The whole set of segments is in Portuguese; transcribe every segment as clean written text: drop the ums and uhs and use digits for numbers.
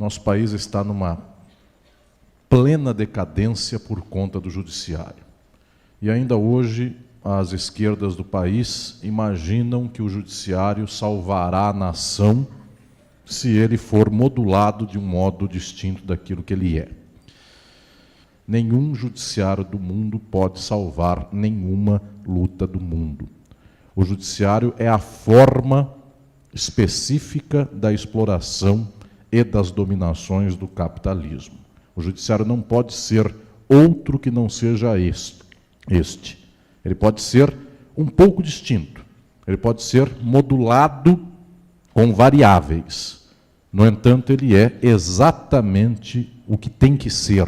Nosso país está numa plena decadência por conta do judiciário. E ainda hoje, as esquerdas do país imaginam que o judiciário salvará a nação se ele for modulado de um modo distinto daquilo que ele é. Nenhum judiciário do mundo pode salvar nenhuma luta do mundo. O judiciário é a forma específica da exploração e das dominações do capitalismo. O judiciário não pode ser outro que não seja este. Ele pode ser um pouco distinto. Ele pode ser modulado com variáveis. No entanto, ele é exatamente o que tem que ser.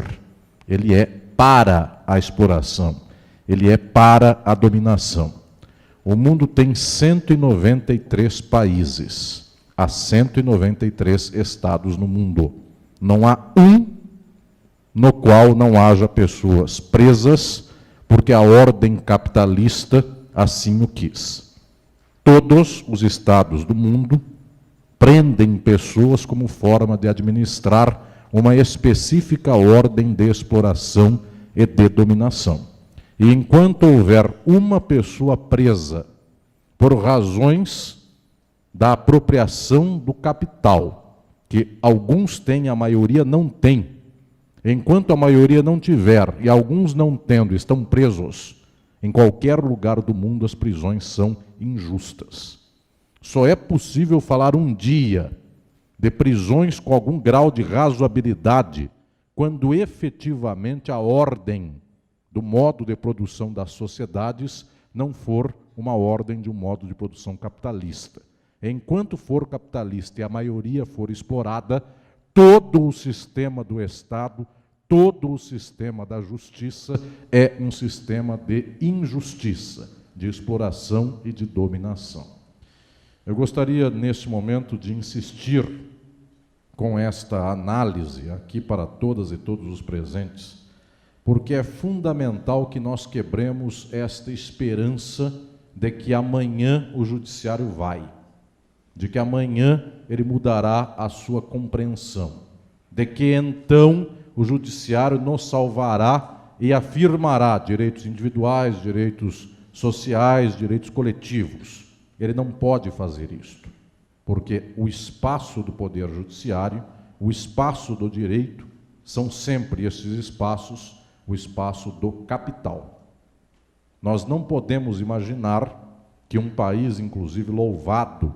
Ele é para a exploração. Ele é para a dominação. O mundo tem 193 países. Há 193 estados no mundo. Não há um no qual não haja pessoas presas porque a ordem capitalista assim o quis. Todos os estados do mundo prendem pessoas como forma de administrar uma específica ordem de exploração e de dominação. E enquanto houver uma pessoa presa por razões da apropriação do capital, que alguns têm, a maioria não tem, enquanto a maioria não tiver e alguns não tendo, estão presos, em qualquer lugar do mundo as prisões são injustas. Só é possível falar um dia de prisões com algum grau de razoabilidade quando efetivamente a ordem do modo de produção das sociedades não for uma ordem de um modo de produção capitalista. Enquanto for capitalista e a maioria for explorada, todo o sistema do Estado, todo o sistema da justiça é um sistema de injustiça, de exploração e de dominação. Eu gostaria, neste momento, de insistir com esta análise aqui para todas e todos os presentes, porque é fundamental que nós quebremos esta esperança de que amanhã o judiciário vai, de que amanhã ele mudará a sua compreensão, de que então o judiciário nos salvará e afirmará direitos individuais, direitos sociais, direitos coletivos. Ele não pode fazer isto, porque o espaço do poder judiciário, o espaço do direito, são sempre esses espaços, o espaço do capital. Nós não podemos imaginar que um país, inclusive louvado,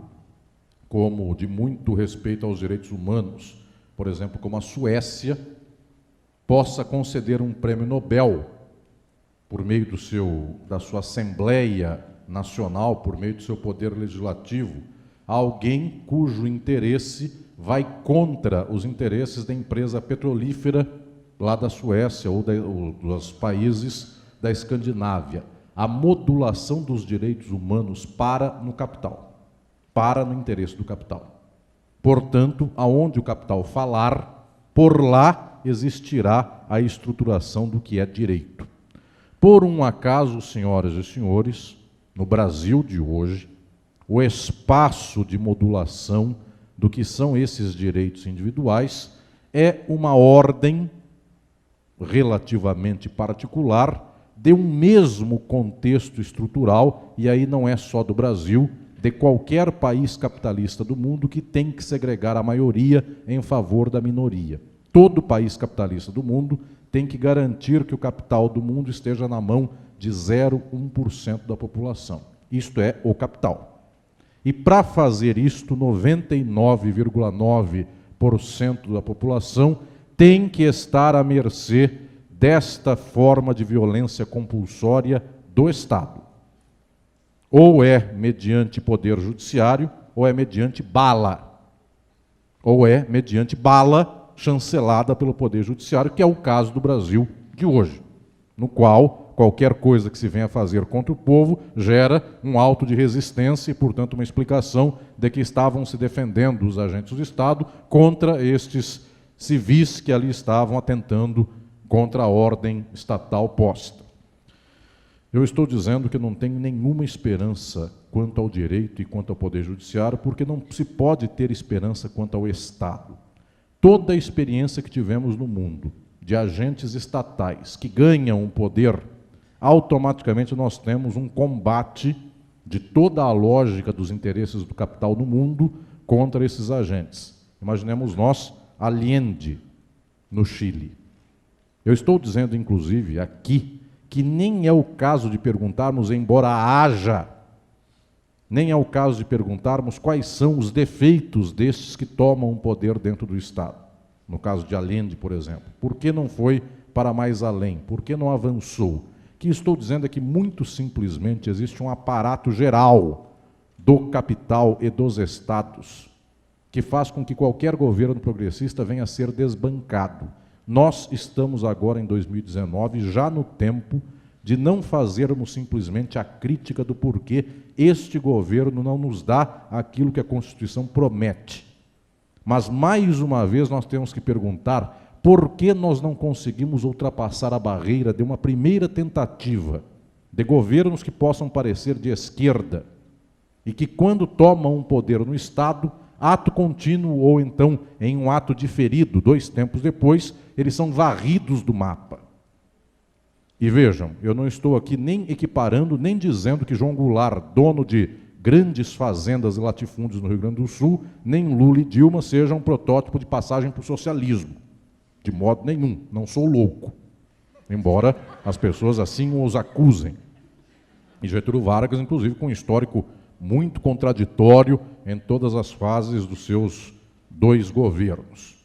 como de muito respeito aos direitos humanos, por exemplo, como a Suécia, possa conceder um prêmio Nobel por meio da sua Assembleia Nacional, por meio do seu poder legislativo, a alguém cujo interesse vai contra os interesses da empresa petrolífera lá da Suécia ou dos países da Escandinávia. A modulação dos direitos humanos para no capital, para no interesse do capital. Portanto, aonde o capital falar, por lá existirá a estruturação do que é direito. Por um acaso, senhoras e senhores, no Brasil de hoje, o espaço de modulação do que são esses direitos individuais é uma ordem relativamente particular de um mesmo contexto estrutural, e aí não é só do Brasil, de qualquer país capitalista do mundo que tem que segregar a maioria em favor da minoria. Todo país capitalista do mundo tem que garantir que o capital do mundo esteja na mão de 0,1% da população. Isto é o capital. E para fazer isto, 99,9% da população tem que estar à mercê desta forma de violência compulsória do Estado. Ou é mediante poder judiciário, ou é mediante bala. Ou é mediante bala chancelada pelo poder judiciário, que é o caso do Brasil de hoje, no qual qualquer coisa que se venha fazer contra o povo gera um auto de resistência e, portanto, uma explicação de que estavam se defendendo os agentes do Estado contra estes civis que ali estavam atentando contra a ordem estatal posta. Eu estou dizendo que não tenho nenhuma esperança quanto ao direito e quanto ao poder judiciário, porque não se pode ter esperança quanto ao Estado. Toda a experiência que tivemos no mundo de agentes estatais que ganham um poder, automaticamente nós temos um combate de toda a lógica dos interesses do capital no mundo contra esses agentes. Imaginemos nós Allende, no Chile. Eu estou dizendo, inclusive, aqui, que nem é o caso de perguntarmos, embora haja, nem é o caso de perguntarmos quais são os defeitos destes que tomam o poder dentro do Estado. No caso de Allende, por exemplo. Por que não foi para mais além? Por que não avançou? O que estou dizendo é que, muito simplesmente, existe um aparato geral do capital e dos estados que faz com que qualquer governo progressista venha a ser desbancado. Nós estamos agora, em 2019, já no tempo de não fazermos simplesmente a crítica do porquê este governo não nos dá aquilo que a Constituição promete. Mas, mais uma vez, nós temos que perguntar por que nós não conseguimos ultrapassar a barreira de uma primeira tentativa de governos que possam parecer de esquerda e que, quando tomam um poder no Estado, ato contínuo ou então em um ato diferido, 2 tempos depois, eles são varridos do mapa. E vejam, eu não estou aqui nem equiparando, nem dizendo que João Goulart, dono de grandes fazendas e latifúndios no Rio Grande do Sul, nem Lula e Dilma sejam um protótipo de passagem para o socialismo. De modo nenhum, não sou louco. Embora as pessoas assim os acusem. E Getúlio Vargas, inclusive, com um histórico muito contraditório em todas as fases dos seus 2 governos.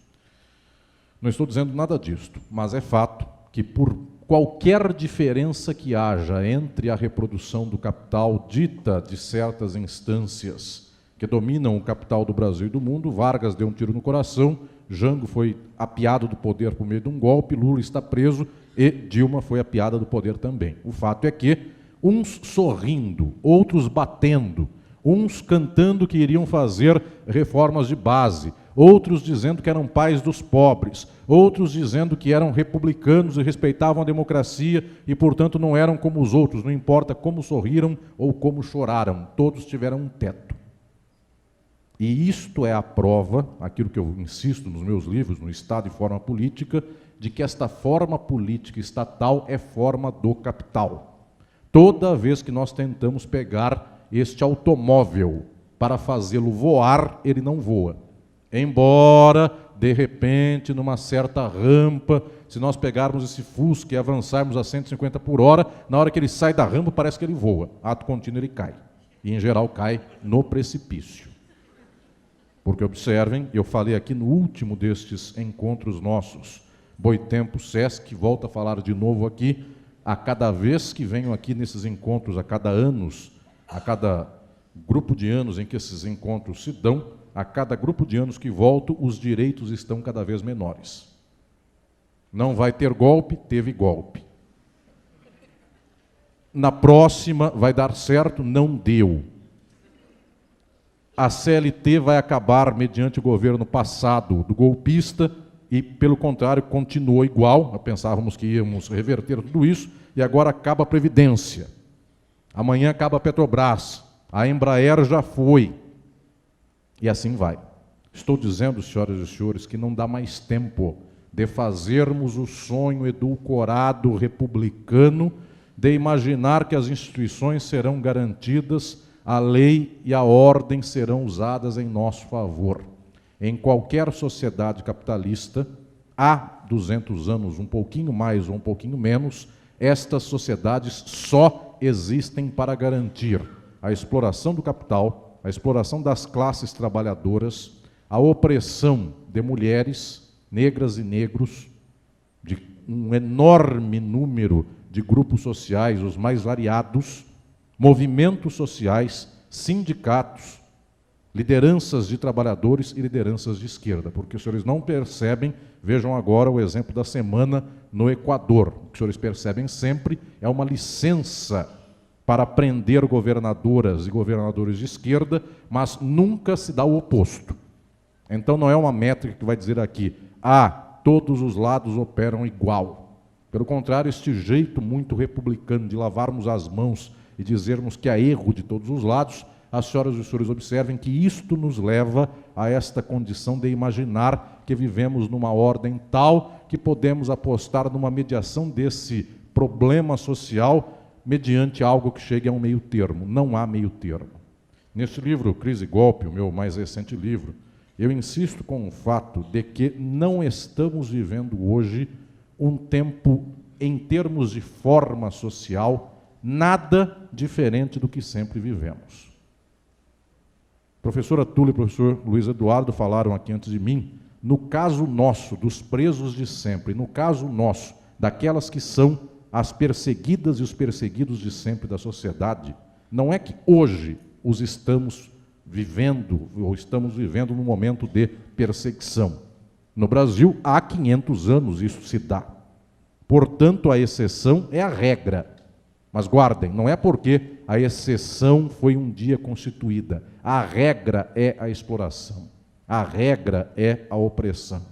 Não estou dizendo nada disto, mas é fato que, por qualquer diferença que haja entre a reprodução do capital dita de certas instâncias que dominam o capital do Brasil e do mundo, Vargas deu um tiro no coração, Jango foi apiado do poder por meio de um golpe, Lula está preso e Dilma foi apiada do poder também. O fato é que uns sorrindo, outros batendo, uns cantando que iriam fazer reformas de base, outros dizendo que eram pais dos pobres, outros dizendo que eram republicanos e respeitavam a democracia e, portanto, não eram como os outros, não importa como sorriram ou como choraram, todos tiveram um teto. E isto é a prova, aquilo que eu insisto nos meus livros, no Estado e Forma Política, de que esta forma política estatal é forma do capital. Toda vez que nós tentamos pegar este automóvel para fazê-lo voar, ele não voa. Embora, de repente, numa certa rampa, se nós pegarmos esse Fusca e avançarmos a 150 por hora, na hora que ele sai da rampa, parece que ele voa. Ato contínuo, ele cai. E, em geral, cai no precipício. Porque, observem, eu falei aqui no último destes encontros nossos, Boitempo Sesc, volto a falar de novo aqui, a cada vez que venho aqui nesses encontros, a cada grupo de anos em que esses encontros se dão, a cada grupo de anos que volto, os direitos estão cada vez menores. Não vai ter golpe, teve golpe. Na próxima vai dar certo, não deu. A CLT vai acabar mediante o governo passado do golpista e, pelo contrário, continuou igual. Pensávamos que íamos reverter tudo isso e agora acaba a Previdência. Amanhã acaba a Petrobras. A Embraer já foi. E assim vai. Estou dizendo, senhoras e senhores, que não dá mais tempo de fazermos o sonho edulcorado republicano de imaginar que as instituições serão garantidas, a lei e a ordem serão usadas em nosso favor. Em qualquer sociedade capitalista, há 200 anos, um pouquinho mais ou um pouquinho menos, estas sociedades só existem para garantir a exploração do capital, a exploração das classes trabalhadoras, a opressão de mulheres, negras e negros, de um enorme número de grupos sociais, os mais variados, movimentos sociais, sindicatos, lideranças de trabalhadores e lideranças de esquerda, porque os senhores não percebem, vejam agora o exemplo da semana no Equador. O que os senhores percebem sempre é uma licença para prender governadoras e governadores de esquerda, mas nunca se dá o oposto. Então não é uma métrica que vai dizer aqui, todos os lados operam igual. Pelo contrário, este jeito muito republicano de lavarmos as mãos e dizermos que há erro de todos os lados, as senhoras e os senhores observem que isto nos leva a esta condição de imaginar que vivemos numa ordem tal que podemos apostar numa mediação desse problema social mediante algo que chegue a um meio termo. Não há meio termo. Nesse livro, Crise e Golpe, o meu mais recente livro, eu insisto com o fato de que não estamos vivendo hoje um tempo, em termos de forma social, nada diferente do que sempre vivemos. A professora Tula e o professor Luiz Eduardo falaram aqui antes de mim, no caso nosso, dos presos de sempre, no caso nosso, daquelas que são as perseguidas e os perseguidos de sempre da sociedade, não é que hoje os estamos vivendo, ou estamos vivendo num momento de perseguição. No Brasil, há 500 anos isso se dá. Portanto, a exceção é a regra. Mas guardem, não é porque a exceção foi um dia constituída. A regra é a exploração. A regra é a opressão.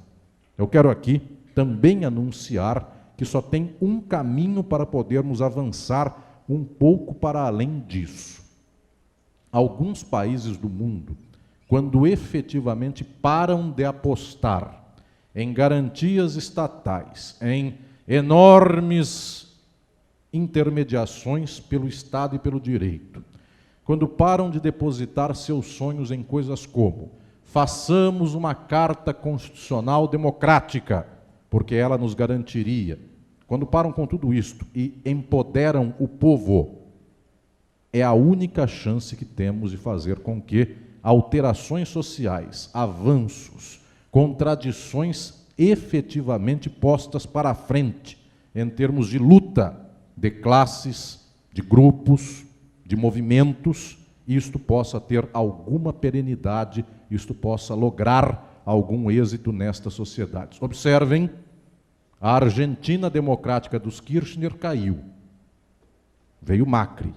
Eu quero aqui também anunciar que só tem um caminho para podermos avançar um pouco para além disso. Alguns países do mundo, quando efetivamente param de apostar em garantias estatais, em enormes intermediações pelo Estado e pelo direito, quando param de depositar seus sonhos em coisas como façamos uma carta constitucional democrática, porque ela nos garantiria, quando param com tudo isto e empoderam o povo, é a única chance que temos de fazer com que alterações sociais, avanços, contradições efetivamente postas para a frente, em termos de luta de classes, de grupos, de movimentos, isto possa ter alguma perenidade, isto possa lograr algum êxito nestas sociedades. Observem, a Argentina democrática dos Kirchner caiu. Veio Macri.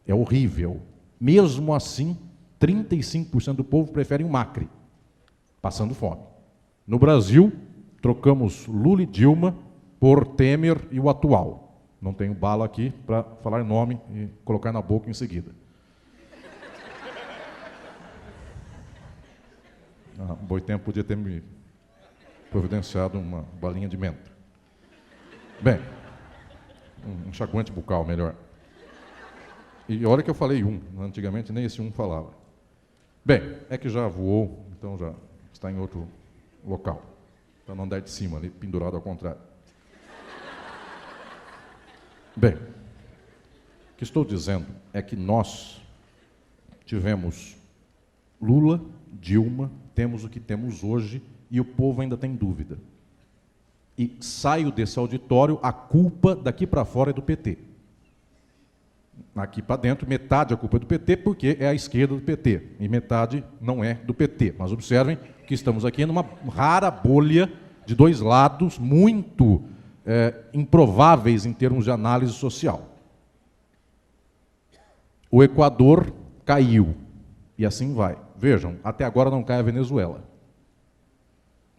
É horrível. Mesmo assim, 35% do povo prefere o Macri, passando fome. No Brasil, trocamos Lula e Dilma por Temer e o atual. Não tenho bala aqui para falar nome e colocar na boca em seguida. Um Boitempo podia ter me providenciado uma balinha de menta. Bem, um enxaguante bucal, melhor. E olha que eu falei antigamente nem esse falava. Bem, é que já voou, então já está em outro local, para não andar de cima ali, pendurado ao contrário. Bem, o que estou dizendo é que nós tivemos Lula, Dilma, temos o que temos hoje e o povo ainda tem dúvida. E saio desse auditório, a culpa daqui para fora é do PT. Aqui para dentro, metade a culpa é do PT, porque é a esquerda do PT, e metade não é do PT. Mas observem que estamos aqui numa rara bolha de dois lados, muito improváveis em termos de análise social. O Equador caiu, e assim vai. Vejam, até agora não cai a Venezuela.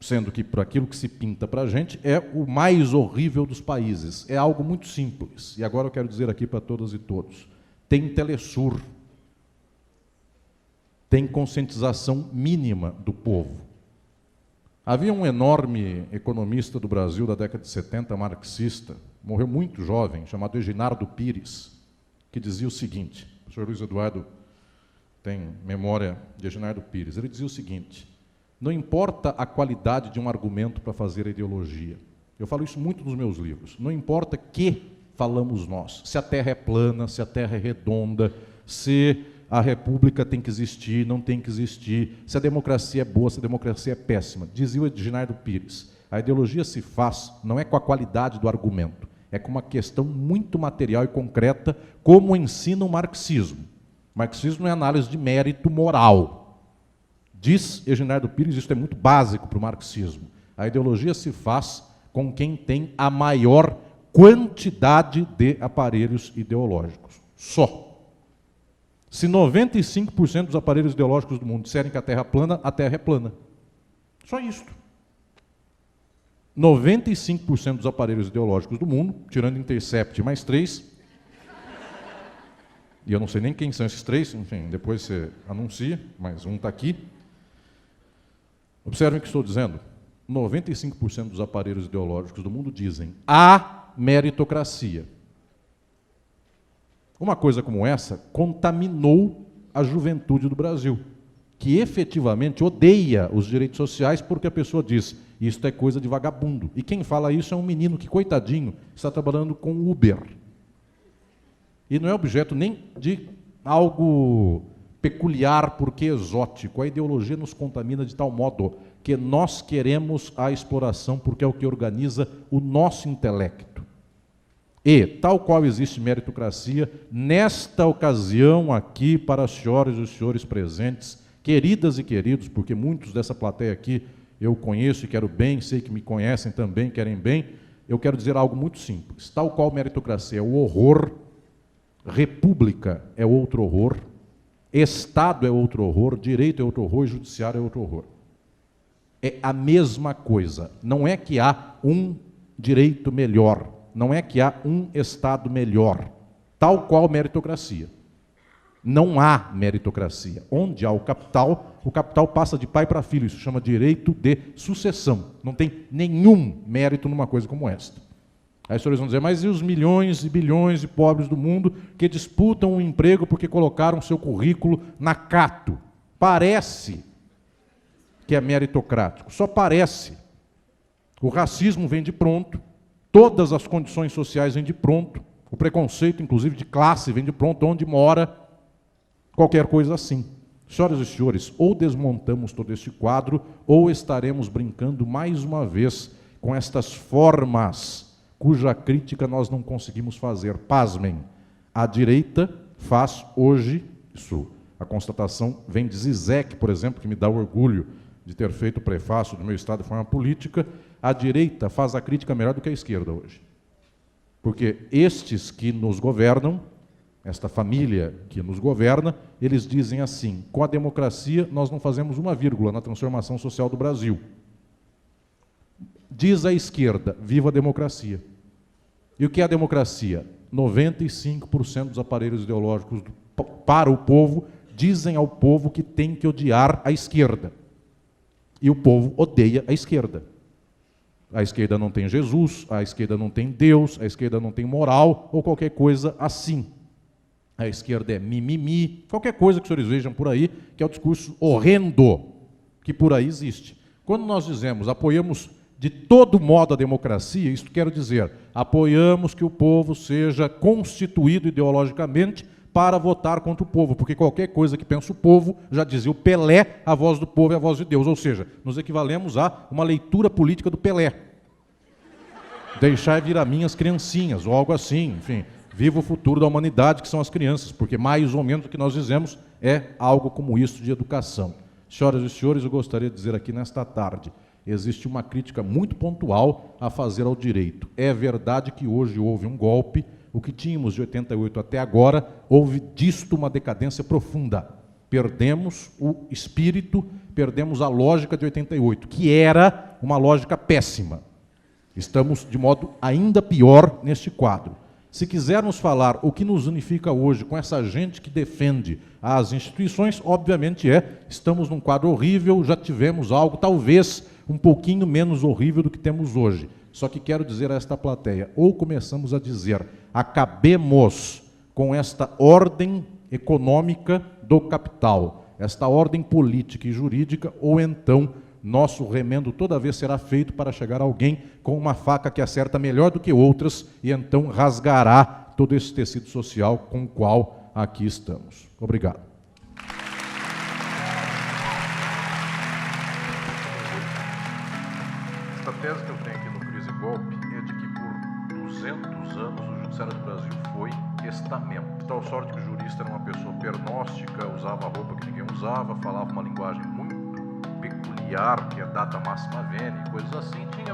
Sendo que, por aquilo que se pinta para a gente, é o mais horrível dos países. É algo muito simples. E agora eu quero dizer aqui para todas e todos. Tem Telesur. Tem conscientização mínima do povo. Havia um enorme economista do Brasil da década de 70, marxista, morreu muito jovem, chamado Eginardo Pires, que dizia o seguinte, o professor Luiz Eduardo tem memória de Eginardo Pires, ele dizia o seguinte: não importa a qualidade de um argumento para fazer a ideologia. Eu falo isso muito nos meus livros. Não importa que falamos nós. Se a Terra é plana, se a Terra é redonda, se a República tem que existir, não tem que existir, se a democracia é boa, se a democracia é péssima. Dizia o Eginardo Pires, a ideologia se faz não é com a qualidade do argumento, é com uma questão muito material e concreta, como ensina o marxismo. O marxismo não é análise de mérito moral. Diz Eginardo Pires, isso é muito básico para o marxismo. A ideologia se faz com quem tem a maior quantidade de aparelhos ideológicos. Só. Se 95% dos aparelhos ideológicos do mundo disserem que a Terra é plana. Só isto. 95% dos aparelhos ideológicos do mundo, tirando Intercept mais 3, e eu não sei nem quem são esses 3, enfim, depois você anuncia, mas um está aqui. Observem o que estou dizendo. 95% dos aparelhos ideológicos do mundo dizem há meritocracia. Uma coisa como essa contaminou a juventude do Brasil, que efetivamente odeia os direitos sociais porque a pessoa diz, isto é coisa de vagabundo. E quem fala isso é um menino que, coitadinho, está trabalhando com Uber. E não é objeto nem de algo peculiar porque exótico. A ideologia nos contamina de tal modo que nós queremos a exploração porque é o que organiza o nosso intelecto. E, tal qual existe meritocracia, nesta ocasião aqui, para as senhoras e os senhores presentes, queridas e queridos, porque muitos dessa plateia aqui eu conheço e quero bem, sei que me conhecem também, querem bem, eu quero dizer algo muito simples. Tal qual meritocracia é o horror, república é outro horror, Estado é outro horror, direito é outro horror e judiciário é outro horror. É a mesma coisa. Não é que há um direito melhor, não é que há um Estado melhor, tal qual meritocracia. Não há meritocracia. Onde há o capital passa de pai para filho, isso chama direito de sucessão. Não tem nenhum mérito numa coisa como esta. Aí os senhores vão dizer, mas e os milhões e bilhões de pobres do mundo que disputam um emprego porque colocaram seu currículo na Cato? Parece que é meritocrático, só parece. O racismo vem de pronto, todas as condições sociais vêm de pronto, o preconceito, inclusive de classe, vem de pronto, onde mora, qualquer coisa assim. Senhoras e senhores, ou desmontamos todo este quadro, ou estaremos brincando mais uma vez com estas formas cuja crítica nós não conseguimos fazer. Pasmem, a direita faz hoje isso. A constatação vem de Zizek, por exemplo, que me dá orgulho de ter feito o prefácio do meu Estado de forma política. A direita faz a crítica melhor do que a esquerda hoje. Porque estes que nos governam, esta família que nos governa, eles dizem assim, com a democracia nós não fazemos uma vírgula na transformação social do Brasil. Diz a esquerda, viva a democracia. E o que é a democracia? 95% dos aparelhos ideológicos para o povo dizem ao povo que tem que odiar a esquerda. E o povo odeia a esquerda. A esquerda não tem Jesus, a esquerda não tem Deus, a esquerda não tem moral, ou qualquer coisa assim. A esquerda é mimimi, qualquer coisa que os senhores vejam por aí, que é o discurso horrendo que por aí existe. Quando nós dizemos, apoiamos de todo modo a democracia, isto quer dizer, apoiamos que o povo seja constituído ideologicamente para votar contra o povo, porque qualquer coisa que pensa o povo, já dizia o Pelé, a voz do povo é a voz de Deus, ou seja, nos equivalemos a uma leitura política do Pelé. Deixar virar minhas criancinhas, ou algo assim, enfim, viva o futuro da humanidade, que são as crianças, porque mais ou menos o que nós dizemos é algo como isso de educação. Senhoras e senhores, eu gostaria de dizer aqui nesta tarde, existe uma crítica muito pontual a fazer ao direito. É verdade que hoje houve um golpe, o que tínhamos de 88 até agora, houve disto uma decadência profunda. Perdemos o espírito, perdemos a lógica de 88, que era uma lógica péssima. Estamos de modo ainda pior neste quadro. Se quisermos falar o que nos unifica hoje com essa gente que defende as instituições, obviamente estamos num quadro horrível, já tivemos algo, talvez, um pouquinho menos horrível do que temos hoje. Só que quero dizer a esta plateia, ou começamos a dizer, acabemos com esta ordem econômica do capital, esta ordem política e jurídica, ou então nosso remendo toda vez será feito para chegar alguém com uma faca que acerta melhor do que outras e então rasgará todo esse tecido social com o qual aqui estamos. Obrigado. Esta tese que eu tenho aqui no Crise e Golpe é de que por 200 anos o Judiciário do Brasil foi estamento. De tal sorte que o jurista era uma pessoa pernóstica, usava roupa que ninguém usava, falava uma linguagem muito peculiar, que é data máxima venia, coisas assim, tinha